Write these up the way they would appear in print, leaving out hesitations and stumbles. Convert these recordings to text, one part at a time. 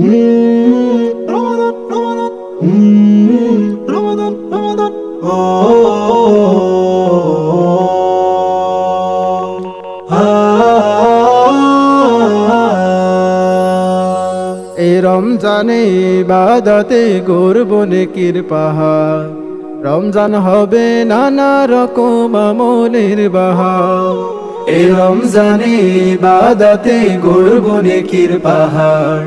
এই রমজানে ইবাদতে গর্ব নেকির পাহাড়, রমজান হবে নানা রকম আমলের বাহার। এই রমজানে ইবাদতে গর্ব নেকির পাহাড়,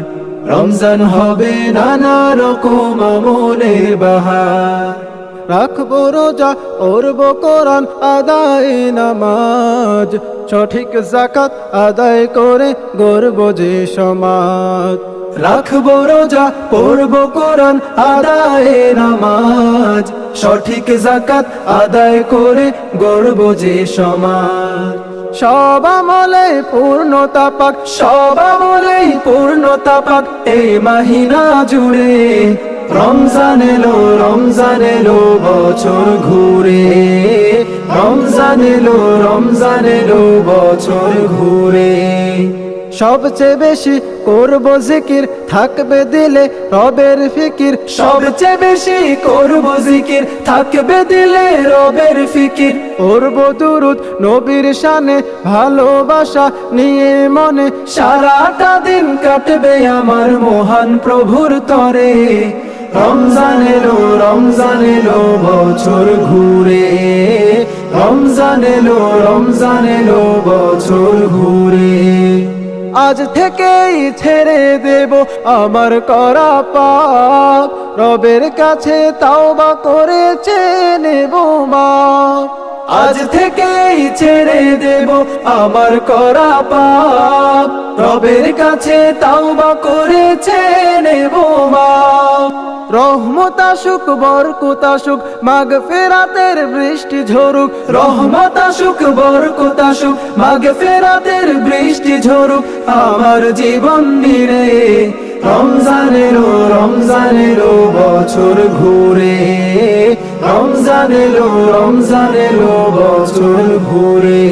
রমজান হবে নানা রকম আমলের বাহার। রাখবো রোজা, পড়ব কোরআন, আদায় নামাজ, সঠিক যাকাত আদায় করে গর্ব যে সমাজ। রাখবো রোজা, পড়ব কোরআন, আদায় নামাজ, সঠিক যাকাত আদায় করে গর্ব যে সমাজ। সব আমলে পূর্ণতা পাক, সব আমলে পূর্ণতা পাক এই মাহিনা জুড়ে। রমজান এলো, রমজান এলো বছর ঘুরে, রমজান এলো, রমজান এলো বছর ঘুরে। সবচেয়ে বেশি করব জিকির, থাকবে দিলে রবের ফিকির। সবচেয়ে বেশি করব জিকির, থাকবে দিলে রবের ফিকির। পড়ব দুরূদ নবীর শানে, ভালোবাসা নিয়ে মনে। সারাটা দিন কাটবে আমার মহান প্রভুর তরে। রমজান এলো, রমজান এলো বছর ঘুরে, রমজান এলো, রমজান এলো বছর ঘুরে। আজ থেকেই ছেড়ে দেব আমার করা পাপ, রবের কাছে তাওবা করেছে নেব মাপ। আজ থেকেই ছেড়ে দেব আমার করা পাপ, রবের কাছে তাওবা করেছে নেব মাপ। রহমত আসুক, বরকত আসুক, মাগফিরাতের বৃষ্টি ঝরুক। রহমত আসুক, বরকত আসুক, মাগফিরাতের বৃষ্টি ঝরুক আমার জীবন নিরে। রমজান এলো, রমজান এলো বছর ঘুরে, রমজান এলো, রমজান এলো বছর ঘুরে।